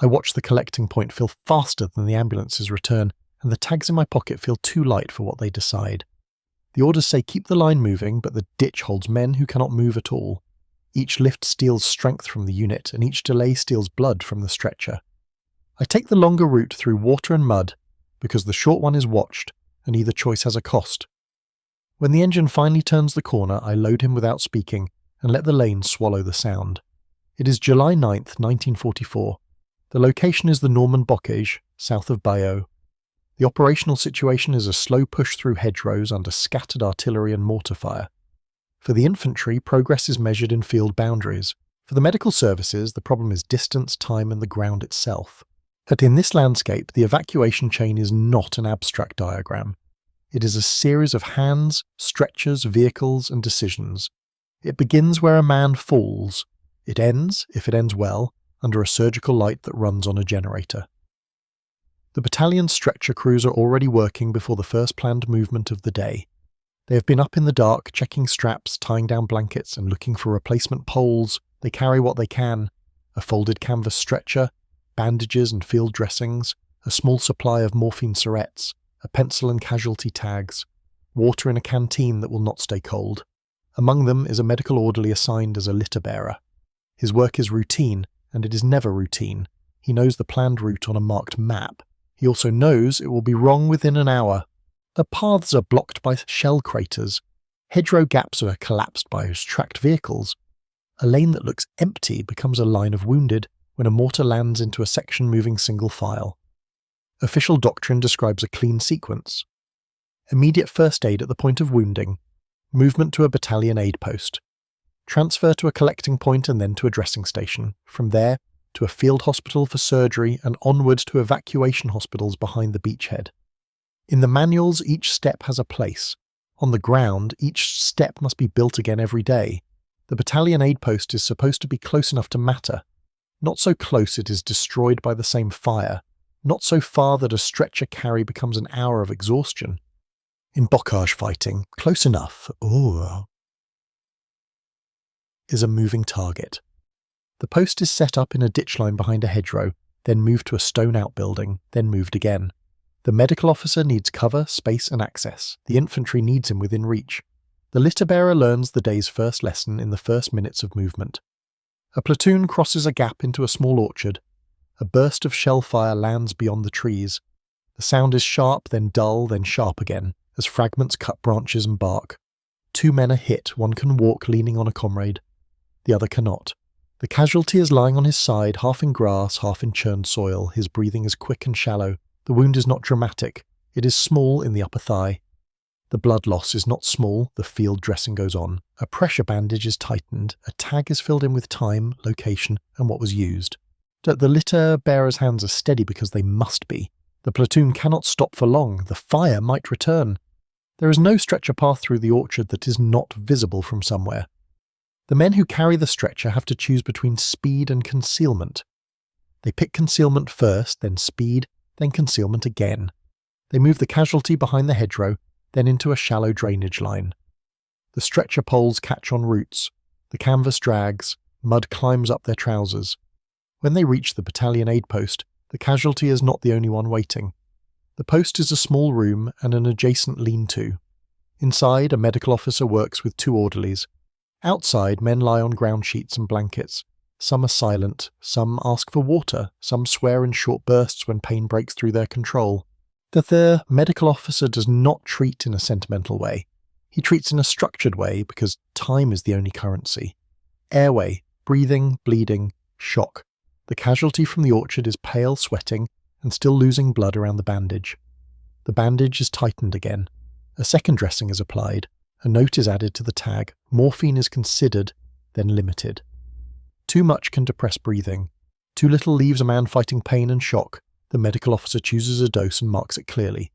I watch the collecting point fill faster than the ambulance's return, and the tags in my pocket feel too light for what they decide. The orders say keep the line moving, but the ditch holds men who cannot move at all. Each lift steals strength from the unit, and each delay steals blood from the stretcher. I take the longer route through water and mud, because the short one is watched, and either choice has a cost. When the engine finally turns the corner, I load him without speaking, and let the lane swallow the sound. It is July 9th, 1944. The location is the Normandy Bocage, south of Bayeux. The operational situation is a slow push through hedgerows under scattered artillery and mortar fire. For the infantry, progress is measured in field boundaries. For the medical services, the problem is distance, time, and the ground itself. But in this landscape, the evacuation chain is not an abstract diagram. It is a series of hands, stretchers, vehicles, and decisions. It begins where a man falls. It ends, if it ends well, under a surgical light that runs on a generator. The battalion's stretcher crews are already working before the first planned movement of the day. They have been up in the dark, checking straps, tying down blankets, and looking for replacement poles. They carry what they can: a folded canvas stretcher, bandages and field dressings, a small supply of morphine syrettes, a pencil and casualty tags, water in a canteen that will not stay cold. Among them is a medical orderly assigned as a litter bearer. His work is routine, and it is never routine. He knows the planned route on a marked map. He also knows it will be wrong within an hour. The paths are blocked by shell craters. Hedgerow gaps are collapsed by tracked vehicles. A lane that looks empty becomes a line of wounded when a mortar lands into a section moving single file. Official doctrine describes a clean sequence. Immediate first aid at the point of wounding. Movement to a battalion aid post. Transfer to a collecting point and then to a dressing station. From there, to a field hospital for surgery and onward to evacuation hospitals behind the beachhead. In the manuals, each step has a place. On the ground, each step must be built again every day. The battalion aid post is supposed to be close enough to matter. Not so close it is destroyed by the same fire. Not so far that a stretcher carry becomes an hour of exhaustion. In Bocage fighting, close enough, is a moving target. The post is set up in a ditch line behind a hedgerow, then moved to a stone outbuilding, then moved again. The medical officer needs cover, space, and access. The infantry needs him within reach. The litter bearer learns the day's first lesson in the first minutes of movement. A platoon crosses a gap into a small orchard. A burst of shellfire lands beyond the trees. The sound is sharp, then dull, then sharp again, as fragments cut branches and bark. 2 men are hit. One can walk leaning on a comrade. The other cannot. The casualty is lying on his side, half in grass, half in churned soil. His breathing is quick and shallow. The wound is not dramatic. It is small in the upper thigh. The blood loss is not small. The field dressing goes on. A pressure bandage is tightened. A tag is filled in with time, location, and what was used. The litter bearer's hands are steady because they must be. The platoon cannot stop for long. The fire might return. There is no stretcher path through the orchard that is not visible from somewhere. The men who carry the stretcher have to choose between speed and concealment. They pick concealment first, then speed, then concealment again. They move the casualty behind the hedgerow, then into a shallow drainage line. The stretcher poles catch on roots. The canvas drags. Mud climbs up their trousers. When they reach the battalion aid post, the casualty is not the only one waiting. The post is a small room and an adjacent lean-to. Inside, a medical officer works with 2 orderlies. Outside, men lie on ground sheets and blankets. Some are silent, some ask for water, some swear in short bursts when pain breaks through their control. The medical officer does not treat in a sentimental way. He treats in a structured way because time is the only currency. Airway, breathing, bleeding, shock. The casualty from the orchard is pale, sweating, and still losing blood around the bandage. The bandage is tightened again. A second dressing is applied. A note is added to the tag. Morphine is considered, then limited. Too much can depress breathing. Too little leaves a man fighting pain and shock. The medical officer chooses a dose and marks it clearly.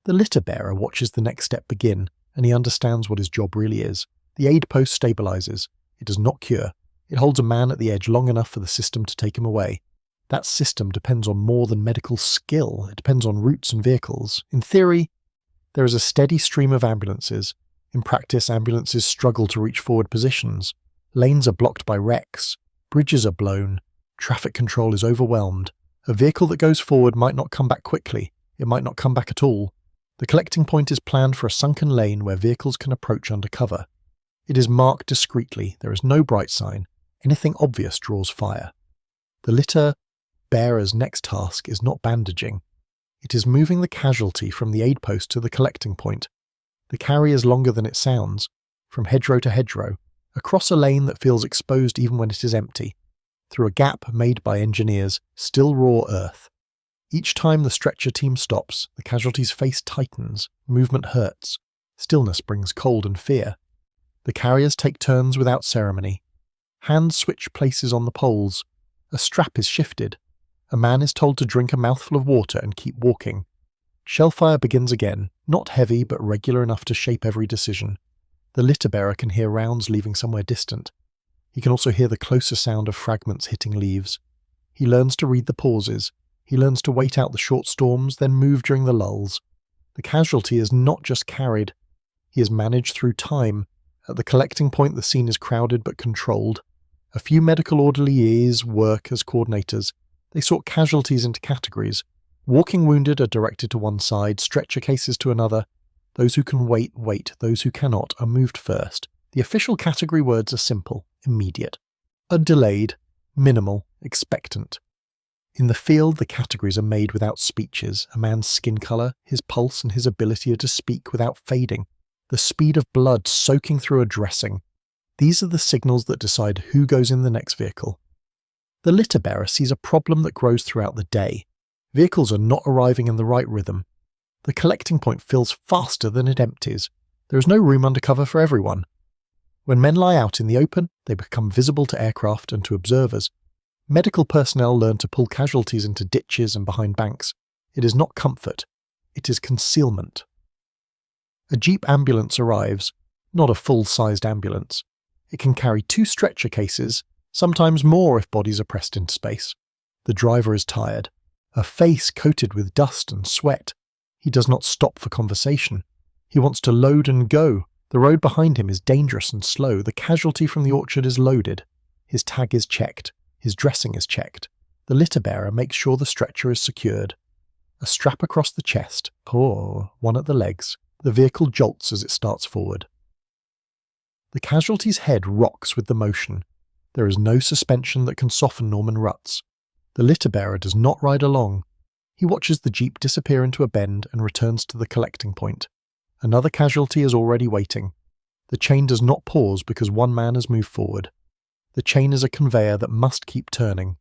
The litter bearer watches the next step begin, and he understands what his job really is. The aid post stabilizes. It does not cure. It holds a man at the edge long enough for the system to take him away. That system depends on more than medical skill. It depends on routes and vehicles. In theory, there is a steady stream of ambulances. In practice, ambulances struggle to reach forward positions. Lanes are blocked by wrecks. Bridges are blown. Traffic control is overwhelmed. A vehicle that goes forward might not come back quickly, it might not come back at all. The collecting point is planned for a sunken lane where vehicles can approach under cover. It is marked discreetly, there is no bright sign, anything obvious draws fire. The litter bearer's next task is not bandaging. It is moving the casualty from the aid post to the collecting point. The carry is longer than it sounds, from hedgerow to hedgerow, across a lane that feels exposed even when it is empty, through a gap made by engineers, still raw earth. Each time the stretcher team stops, the casualty's face tightens, movement hurts, stillness brings cold and fear. The carriers take turns without ceremony. Hands switch places on the poles. A strap is shifted. A man is told to drink a mouthful of water and keep walking. Shellfire begins again, not heavy but regular enough to shape every decision. The litter bearer can hear rounds leaving somewhere distant. He can also hear the closer sound of fragments hitting leaves. He learns to read the pauses. He learns to wait out the short storms, then move during the lulls. The casualty is not just carried. He is managed through time. At the collecting point, the scene is crowded but controlled. A few medical orderlies work as coordinators. They sort casualties into categories. Walking wounded are directed to one side, stretcher cases to another. Those who can wait, wait. Those who cannot are moved first. The official category words are simple, immediate. Delayed, minimal, expectant. In the field, the categories are made without speeches. A man's skin colour, his pulse and his ability to speak without fading. The speed of blood soaking through a dressing. These are the signals that decide who goes in the next vehicle. The litter bearer sees a problem that grows throughout the day. Vehicles are not arriving in the right rhythm. The collecting point fills faster than it empties. There is no room under cover for everyone. When men lie out in the open, they become visible to aircraft and to observers. Medical personnel learn to pull casualties into ditches and behind banks. It is not comfort. It is concealment. A jeep ambulance arrives, not a full-sized ambulance. It can carry 2 stretcher cases, sometimes more if bodies are pressed into space. The driver is tired, a face coated with dust and sweat. He does not stop for conversation. He wants to load and go. The road behind him is dangerous and slow. The casualty from the orchard is loaded. His tag is checked. His dressing is checked. The litter bearer makes sure the stretcher is secured. A strap across the chest, one at the legs. The vehicle jolts as it starts forward. The casualty's head rocks with the motion. There is no suspension that can soften Norman ruts. The litter bearer does not ride along. He watches the jeep disappear into a bend and returns to the collecting point. Another casualty is already waiting. The chain does not pause because one man has moved forward. The chain is a conveyor that must keep turning.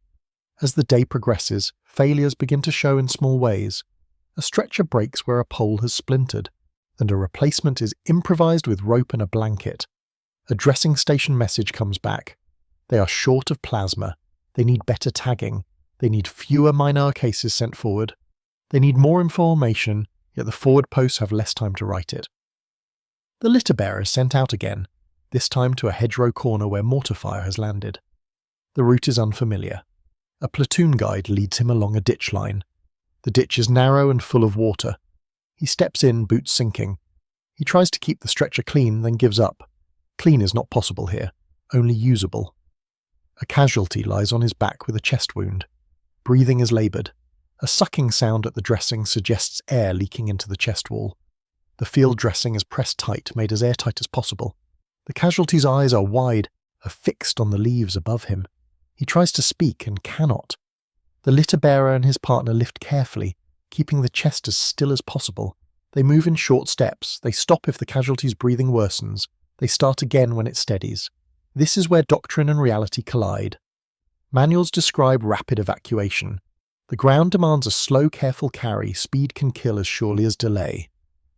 As the day progresses, failures begin to show in small ways. A stretcher breaks where a pole has splintered, and a replacement is improvised with rope and a blanket. A dressing station message comes back. They are short of plasma. They need better tagging. They need fewer minor cases sent forward. They need more information, yet the forward posts have less time to write it. The litter bearer is sent out again, this time to a hedgerow corner where mortar fire has landed. The route is unfamiliar. A platoon guide leads him along a ditch line. The ditch is narrow and full of water. He steps in, boots sinking. He tries to keep the stretcher clean, then gives up. Clean is not possible here, only usable. A casualty lies on his back with a chest wound. Breathing is laboured. A sucking sound at the dressing suggests air leaking into the chest wall. The field dressing is pressed tight, made as airtight as possible. The casualty's eyes are wide, are fixed on the leaves above him. He tries to speak and cannot. The litter bearer and his partner lift carefully, keeping the chest as still as possible. They move in short steps. They stop if the casualty's breathing worsens. They start again when it steadies. This is where doctrine and reality collide. Manuals describe rapid evacuation. The ground demands a slow, careful carry. Speed can kill as surely as delay.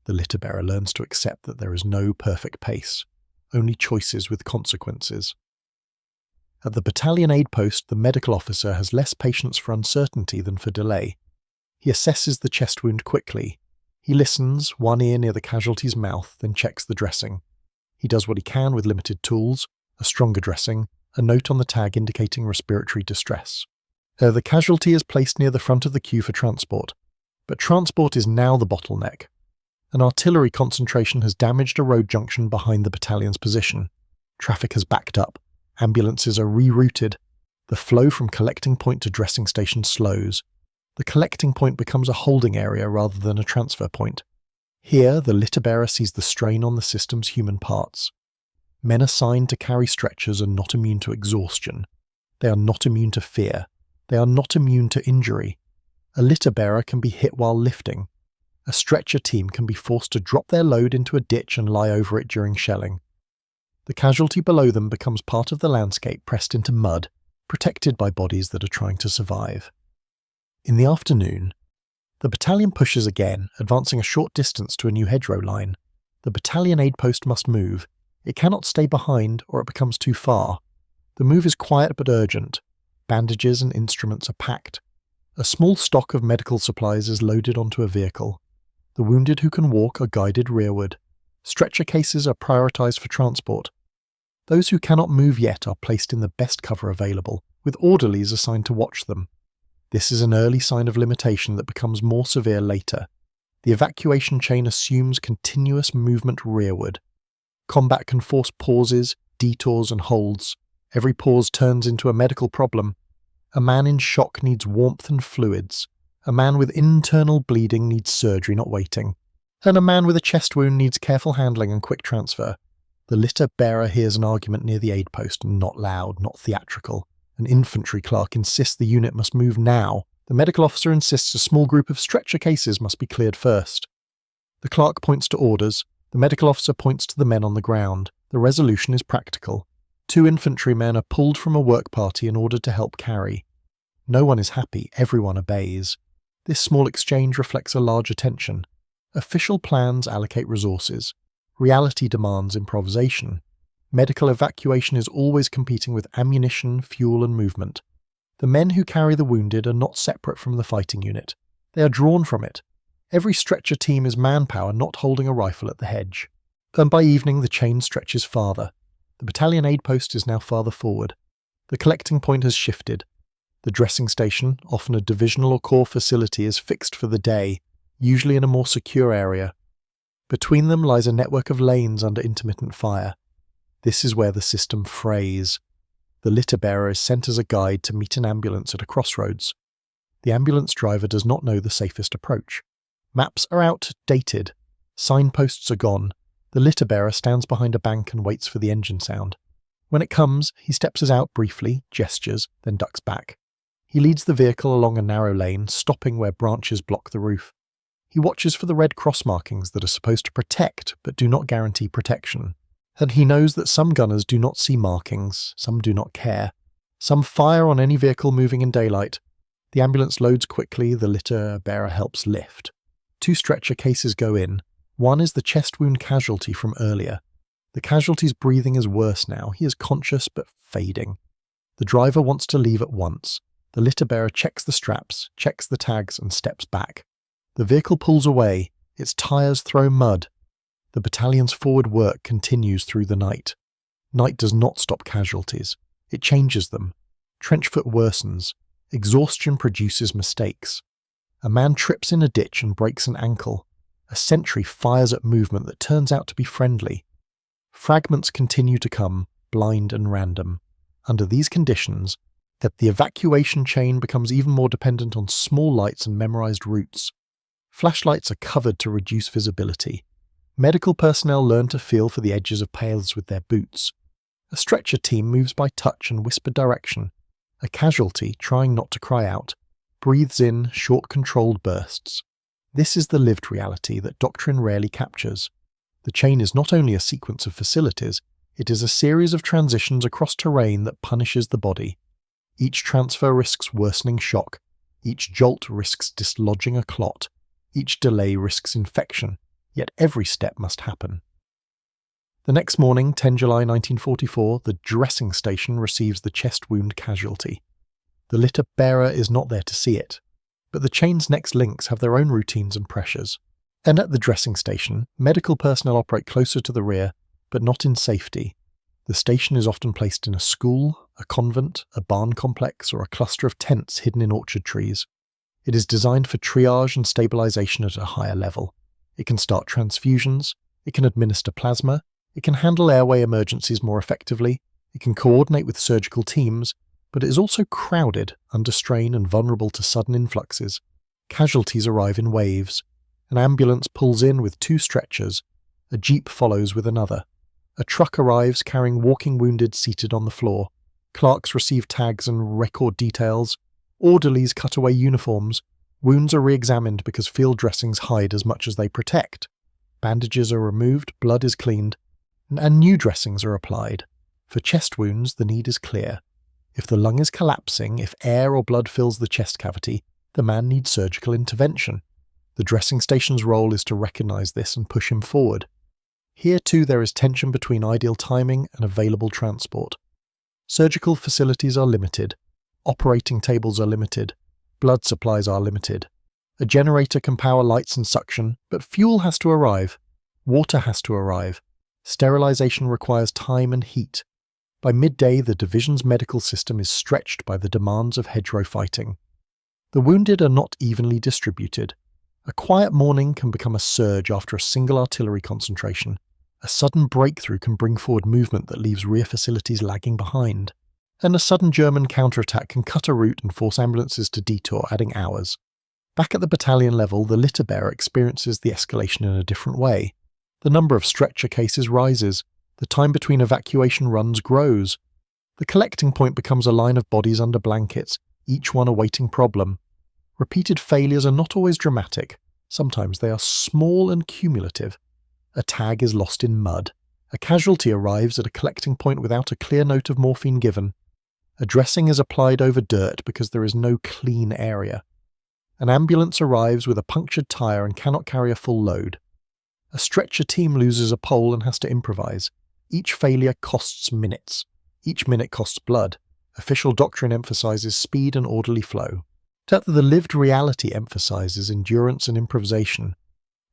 The litter bearer learns to accept that there is no perfect pace, only choices with consequences. At the battalion aid post, the medical officer has less patience for uncertainty than for delay. He assesses the chest wound quickly. He listens, one ear near the casualty's mouth, then checks the dressing. He does what he can with limited tools, a stronger dressing, a note on the tag indicating respiratory distress. The casualty is placed near the front of the queue for transport, but transport is now the bottleneck. An artillery concentration has damaged a road junction behind the battalion's position. Traffic has backed up. Ambulances are rerouted. The flow from collecting point to dressing station slows. The collecting point becomes a holding area rather than a transfer point. Here, the litter bearer sees the strain on the system's human parts. Men assigned to carry stretchers are not immune to exhaustion. They are not immune to fear. They are not immune to injury. A litter bearer can be hit while lifting. A stretcher team can be forced to drop their load into a ditch and lie over it during shelling. The casualty below them becomes part of the landscape pressed into mud, protected by bodies that are trying to survive. In the afternoon, the battalion pushes again, advancing a short distance to a new hedgerow line. The battalion aid post must move. It cannot stay behind or it becomes too far. The move is quiet but urgent. Bandages and instruments are packed. A small stock of medical supplies is loaded onto a vehicle. The wounded who can walk are guided rearward. Stretcher cases are prioritized for transport. Those who cannot move yet are placed in the best cover available, with orderlies assigned to watch them. This is an early sign of limitation that becomes more severe later. The evacuation chain assumes continuous movement rearward. Combat can force pauses, detours and holds. Every pause turns into a medical problem. A man in shock needs warmth and fluids. A man with internal bleeding needs surgery, not waiting. And a man with a chest wound needs careful handling and quick transfer. The litter bearer hears an argument near the aid post, not loud, not theatrical. An infantry clerk insists the unit must move now. The medical officer insists a small group of stretcher cases must be cleared first. The clerk points to orders. The medical officer points to the men on the ground. The resolution is practical. 2 infantrymen are pulled from a work party in order to help carry. No one is happy, everyone obeys. This small exchange reflects a larger tension. Official plans allocate resources. Reality demands improvisation. Medical evacuation is always competing with ammunition, fuel and movement. The men who carry the wounded are not separate from the fighting unit. They are drawn from it. Every stretcher team is manpower not holding a rifle at the hedge. And by evening the chain stretches farther. The battalion aid post is now farther forward. The collecting point has shifted. The dressing station, often a divisional or corps facility, is fixed for the day, usually in a more secure area. Between them lies a network of lanes under intermittent fire. This is where the system frays. The litter bearer is sent as a guide to meet an ambulance at a crossroads. The ambulance driver does not know the safest approach. Maps are outdated. Signposts are gone. The litter bearer stands behind a bank and waits for the engine sound. When it comes, he steps us out briefly, gestures, then ducks back. He leads the vehicle along a narrow lane, stopping where branches block the roof. He watches for the red cross markings that are supposed to protect but do not guarantee protection. And he knows that some gunners do not see markings, some do not care. Some fire on any vehicle moving in daylight. The ambulance loads quickly, the litter bearer helps lift. 2 stretcher cases go in. One is the chest wound casualty from earlier. The casualty's breathing is worse now. He is conscious but fading. The driver wants to leave at once. The litter bearer checks the straps, checks the tags and steps back. The vehicle pulls away. Its tyres throw mud. The battalion's forward work continues through the night. Night does not stop casualties. It changes them. Trenchfoot worsens. Exhaustion produces mistakes. A man trips in a ditch and breaks an ankle. A sentry fires at movement that turns out to be friendly. Fragments continue to come, blind and random. Under these conditions, the evacuation chain becomes even more dependent on small lights and memorized routes. Flashlights are covered to reduce visibility. Medical personnel learn to feel for the edges of paths with their boots. A stretcher team moves by touch and whispered direction. A casualty, trying not to cry out, breathes in short controlled bursts. This is the lived reality that doctrine rarely captures. The chain is not only a sequence of facilities, it is a series of transitions across terrain that punishes the body. Each transfer risks worsening shock. Each jolt risks dislodging a clot. Each delay risks infection. Yet every step must happen. The next morning, 10 July 1944, the dressing station receives the chest wound casualty. The litter bearer is not there to see it, but the chain's next links have their own routines and pressures. And at the dressing station, medical personnel operate closer to the rear, but not in safety. The station is often placed in a school, a convent, a barn complex, or a cluster of tents hidden in orchard trees. It is designed for triage and stabilization at a higher level. It can start transfusions, it can administer plasma, it can handle airway emergencies more effectively, it can coordinate with surgical teams, but it is also crowded, under strain and vulnerable to sudden influxes. Casualties arrive in waves. An ambulance pulls in with 2 stretchers. A jeep follows with another. A truck arrives carrying walking wounded seated on the floor. Clerks receive tags and record details. Orderlies cut away uniforms. Wounds are re-examined because field dressings hide as much as they protect. Bandages are removed, blood is cleaned, and new dressings are applied. For chest wounds, the need is clear. If the lung is collapsing, if air or blood fills the chest cavity, the man needs surgical intervention. The dressing station's role is to recognize this and push him forward. Here too there is tension between ideal timing and available transport. Surgical facilities are limited. Operating tables are limited. Blood supplies are limited. A generator can power lights and suction, but fuel has to arrive. Water has to arrive. Sterilization requires time and heat. By midday, the division's medical system is stretched by the demands of hedgerow fighting. The wounded are not evenly distributed. A quiet morning can become a surge after a single artillery concentration. A sudden breakthrough can bring forward movement that leaves rear facilities lagging behind. And a sudden German counterattack can cut a route and force ambulances to detour, adding hours. Back at the battalion level, the litter bearer experiences the escalation in a different way. The number of stretcher cases rises. The time between evacuation runs grows. The collecting point becomes a line of bodies under blankets, each one a waiting problem. Repeated failures are not always dramatic. Sometimes they are small and cumulative. A tag is lost in mud. A casualty arrives at a collecting point without a clear note of morphine given. A dressing is applied over dirt because there is no clean area. An ambulance arrives with a punctured tyre and cannot carry a full load. A stretcher team loses a pole and has to improvise. Each failure costs minutes. Each minute costs blood. Official doctrine emphasizes speed and orderly flow. But the lived reality emphasizes endurance and improvisation.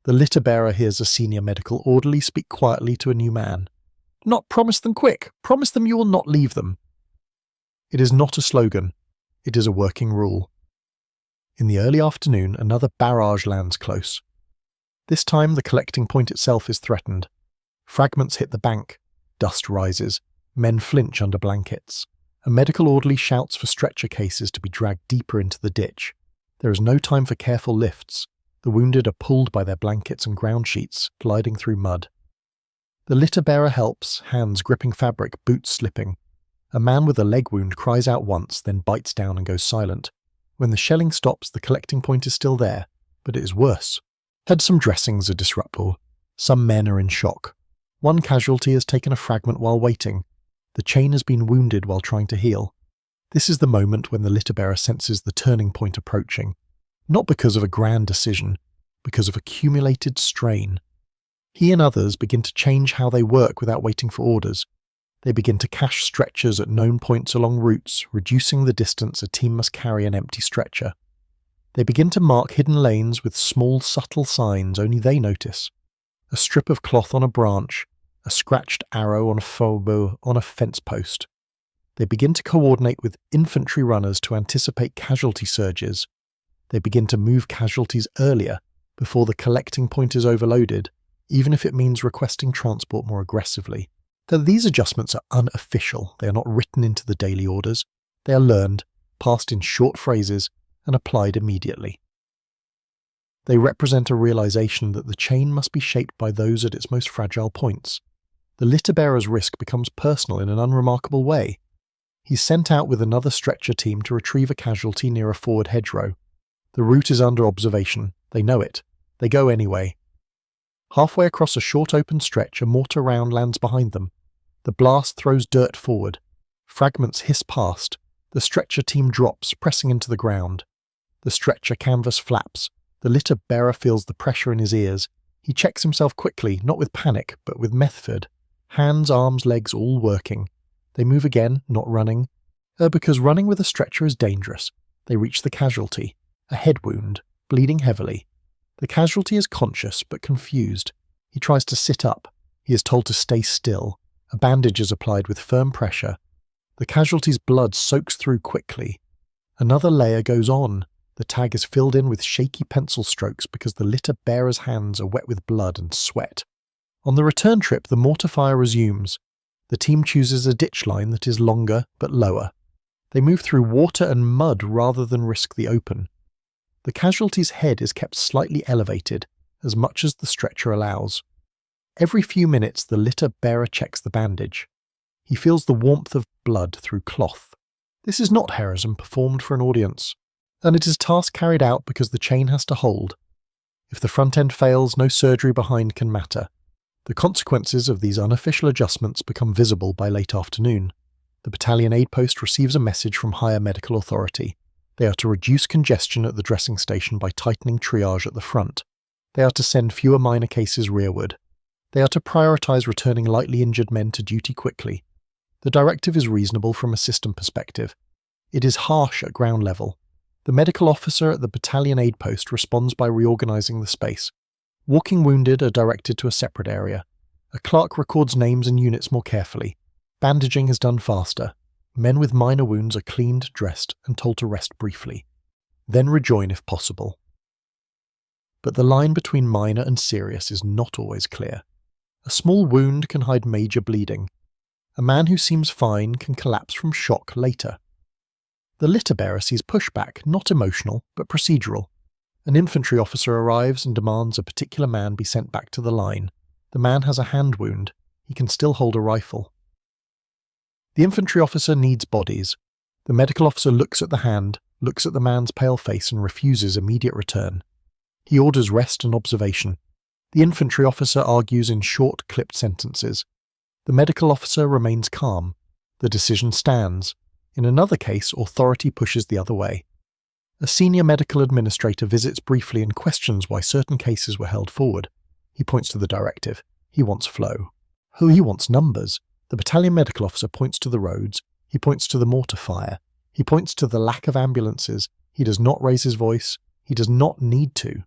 The litter bearer hears a senior medical orderly speak quietly to a new man. "Not promise them quick. Promise them you will not leave them." It is not a slogan. It is a working rule. In the early afternoon, another barrage lands close. This time, the collecting point itself is threatened. Fragments hit the bank. Dust rises. Men flinch under blankets. A medical orderly shouts for stretcher cases to be dragged deeper into the ditch. There is no time for careful lifts. The wounded are pulled by their blankets and ground sheets, gliding through mud. The litter bearer helps, hands gripping fabric, boots slipping. A man with a leg wound cries out once, then bites down and goes silent. When the shelling stops, the collecting point is still there, but it is worse. Some dressings are disrupted. Some men are in shock. One casualty has taken a fragment while waiting. The chain has been wounded while trying to heal. This is the moment when the litter bearer senses the turning point approaching. Not because of a grand decision, because of accumulated strain. He and others begin to change how they work without waiting for orders. They begin to cache stretchers at known points along routes, reducing the distance a team must carry an empty stretcher. They begin to mark hidden lanes with small, subtle signs only they notice. A strip of cloth on a branch, a scratched arrow on a faubourg on a fence post. They begin to coordinate with infantry runners to anticipate casualty surges. They begin to move casualties earlier, before the collecting point is overloaded, even if it means requesting transport more aggressively. Though these adjustments are unofficial, they are not written into the daily orders. They are learned, passed in short phrases, and applied immediately. They represent a realization that the chain must be shaped by those at its most fragile points. The litter bearer's risk becomes personal in an unremarkable way. He's sent out with another stretcher team to retrieve a casualty near a forward hedgerow. The route is under observation. They know it. They go anyway. Halfway across a short open stretch, a mortar round lands behind them. The blast throws dirt forward. Fragments hiss past. The stretcher team drops, pressing into the ground. The stretcher canvas flaps. The litter bearer feels the pressure in his ears. He checks himself quickly, not with panic, but with method. Hands, arms, legs all working. They move again, not running. Because running with a stretcher is dangerous. They reach the casualty. A head wound, bleeding heavily. The casualty is conscious, but confused. He tries to sit up. He is told to stay still. A bandage is applied with firm pressure. The casualty's blood soaks through quickly. Another layer goes on. The tag is filled in with shaky pencil strokes because the litter bearer's hands are wet with blood and sweat. On the return trip, the mortar fire resumes. The team chooses a ditch line that is longer but lower. They move through water and mud rather than risk the open. The casualty's head is kept slightly elevated, as much as the stretcher allows. Every few minutes the litter bearer checks the bandage. He feels the warmth of blood through cloth. This is not heroism performed for an audience, and it is task carried out because the chain has to hold. If the front end fails, no surgery behind can matter. The consequences of these unofficial adjustments become visible by late afternoon. The battalion aid post receives a message from higher medical authority. They are to reduce congestion at the dressing station by tightening triage at the front. They are to send fewer minor cases rearward. They are to prioritise returning lightly injured men to duty quickly. The directive is reasonable from a system perspective. It is harsh at ground level. The medical officer at the battalion aid post responds by reorganising the space. Walking wounded are directed to a separate area. A clerk records names and units more carefully. Bandaging is done faster. Men with minor wounds are cleaned, dressed, and told to rest briefly. Then rejoin if possible. But the line between minor and serious is not always clear. A small wound can hide major bleeding. A man who seems fine can collapse from shock later. The litter bearer sees pushback, not emotional, but procedural. An infantry officer arrives and demands a particular man be sent back to the line. The man has a hand wound. He can still hold a rifle. The infantry officer needs bodies. The medical officer looks at the hand, looks at the man's pale face and refuses immediate return. He orders rest and observation. The infantry officer argues in short, clipped sentences. The medical officer remains calm. The decision stands. In another case, authority pushes the other way. A senior medical administrator visits briefly and questions why certain cases were held forward. He points to the directive. He wants flow. He wants numbers. The battalion medical officer points to the roads. He points to the mortar fire. He points to the lack of ambulances. He does not raise his voice. He does not need to.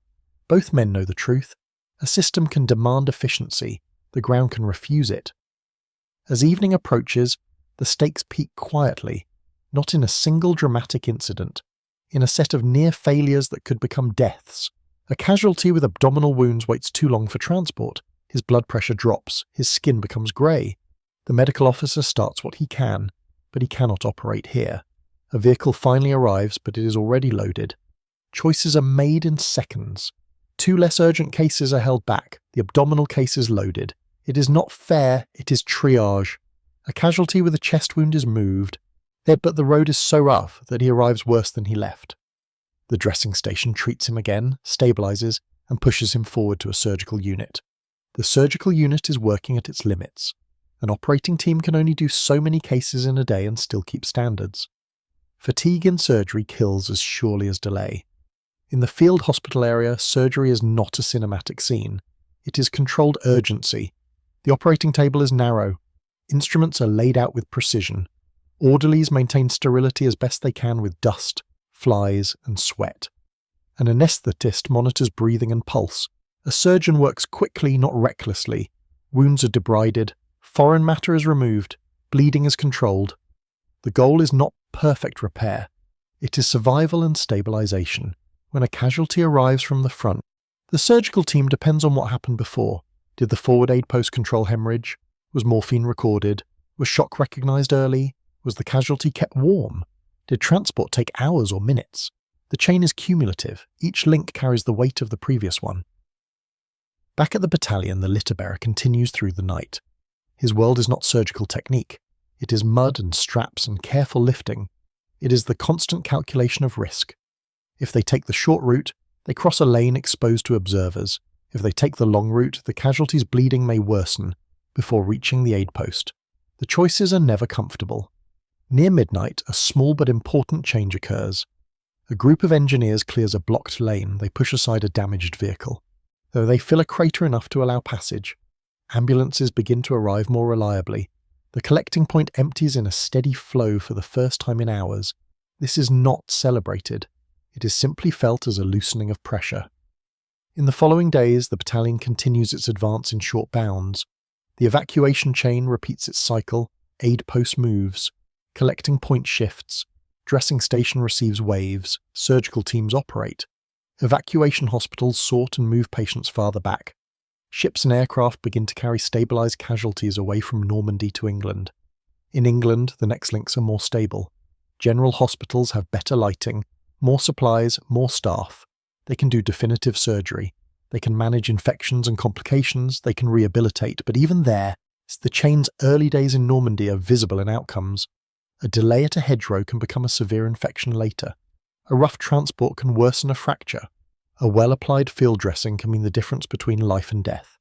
Both men know the truth. A system can demand efficiency. The ground can refuse it. As evening approaches, the stakes peak quietly, not in a single dramatic incident, in a set of near failures that could become deaths. A casualty with abdominal wounds waits too long for transport. His blood pressure drops. His skin becomes grey. The medical officer starts what he can, but he cannot operate here. A vehicle finally arrives, but it is already loaded. Choices are made in seconds. 2 less urgent cases are held back. The abdominal case is loaded. It is not fair, it is triage. A casualty with a chest wound is moved, but the road is so rough that he arrives worse than he left. The dressing station treats him again, stabilises, and pushes him forward to a surgical unit. The surgical unit is working at its limits. An operating team can only do so many cases in a day and still keep standards. Fatigue in surgery kills as surely as delay. In the field hospital area, surgery is not a cinematic scene. It is controlled urgency. The operating table is narrow. Instruments are laid out with precision. Orderlies maintain sterility as best they can with dust, flies, and sweat. An anaesthetist monitors breathing and pulse. A surgeon works quickly, not recklessly. Wounds are debrided. Foreign matter is removed. Bleeding is controlled. The goal is not perfect repair. It is survival and stabilization. When a casualty arrives from the front, the surgical team depends on what happened before. Did the forward aid post control hemorrhage? Was morphine recorded? Was shock recognized early? Was the casualty kept warm? Did transport take hours or minutes? The chain is cumulative. Each link carries the weight of the previous one. Back at the battalion, the litter bearer continues through the night. His world is not surgical technique. It is mud and straps and careful lifting. It is the constant calculation of risk. If they take the short route, they cross a lane exposed to observers. If they take the long route, the casualty's bleeding may worsen before reaching the aid post. The choices are never comfortable. Near midnight, a small but important change occurs. A group of engineers clears a blocked lane. They push aside a damaged vehicle. Though they fill a crater enough to allow passage, ambulances begin to arrive more reliably. The collecting point empties in a steady flow for the first time in hours. This is not celebrated. It is simply felt as a loosening of pressure. In the following days, the battalion continues its advance in short bounds. The evacuation chain repeats its cycle. Aid post moves. Collecting point shifts. Dressing station receives waves. Surgical teams operate. Evacuation hospitals sort and move patients farther back. Ships and aircraft begin to carry stabilised casualties away from Normandy to England. In England, the next links are more stable. General hospitals have better lighting, more supplies, more staff. They can do definitive surgery. They can manage infections and complications. They can rehabilitate. But even there, the chain's early days in Normandy are visible in outcomes. A delay at a hedgerow can become a severe infection later. A rough transport can worsen a fracture. A well-applied field dressing can mean the difference between life and death.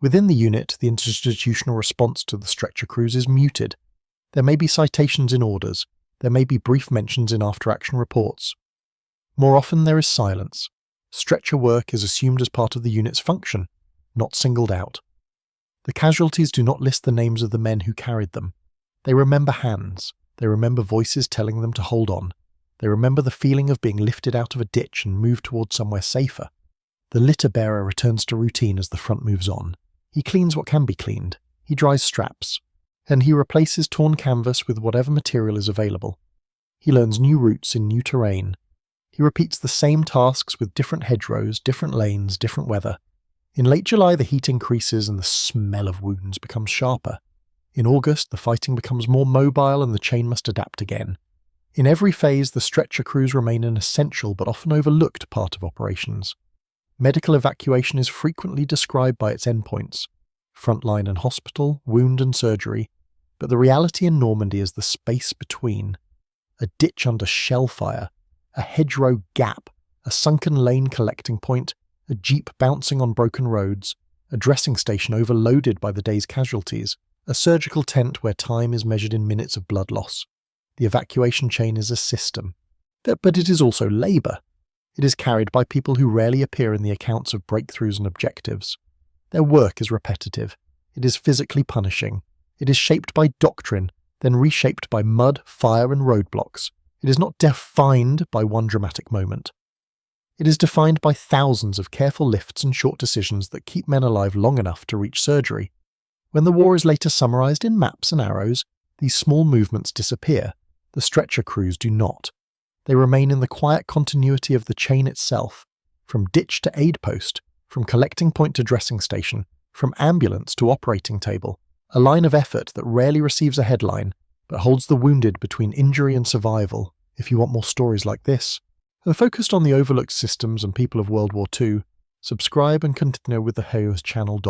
Within the unit, the institutional response to the stretcher crews is muted. There may be citations in orders. There may be brief mentions in after-action reports. More often there is silence. Stretcher work is assumed as part of the unit's function, not singled out. The casualties do not list the names of the men who carried them. They remember hands. They remember voices telling them to hold on. They remember the feeling of being lifted out of a ditch and moved towards somewhere safer. The litter bearer returns to routine as the front moves on. He cleans what can be cleaned. He dries straps. And he replaces torn canvas with whatever material is available. He learns new routes in new terrain. He repeats the same tasks with different hedgerows, different lanes, different weather. In late July, the heat increases and the smell of wounds becomes sharper. In August, the fighting becomes more mobile and the chain must adapt again. In every phase, the stretcher crews remain an essential but often overlooked part of operations. Medical evacuation is frequently described by its endpoints: frontline and hospital, wound and surgery, but the reality in Normandy is the space between. A ditch under shellfire, a hedgerow gap, a sunken lane collecting point, a jeep bouncing on broken roads, a dressing station overloaded by the day's casualties, a surgical tent where time is measured in minutes of blood loss. The evacuation chain is a system. But it is also labour. It is carried by people who rarely appear in the accounts of breakthroughs and objectives. Their work is repetitive. It is physically punishing. It is shaped by doctrine, then reshaped by mud, fire and roadblocks. It is not defined by one dramatic moment. It is defined by thousands of careful lifts and short decisions that keep men alive long enough to reach surgery. When the war is later summarised in maps and arrows, these small movements disappear. The stretcher crews do not. They remain in the quiet continuity of the chain itself, from ditch to aid post, from collecting point to dressing station, from ambulance to operating table, a line of effort that rarely receives a headline, but holds the wounded between injury and survival. If you want more stories like this, focused on the overlooked systems and people of World War II, subscribe and continue with the Heroes channel.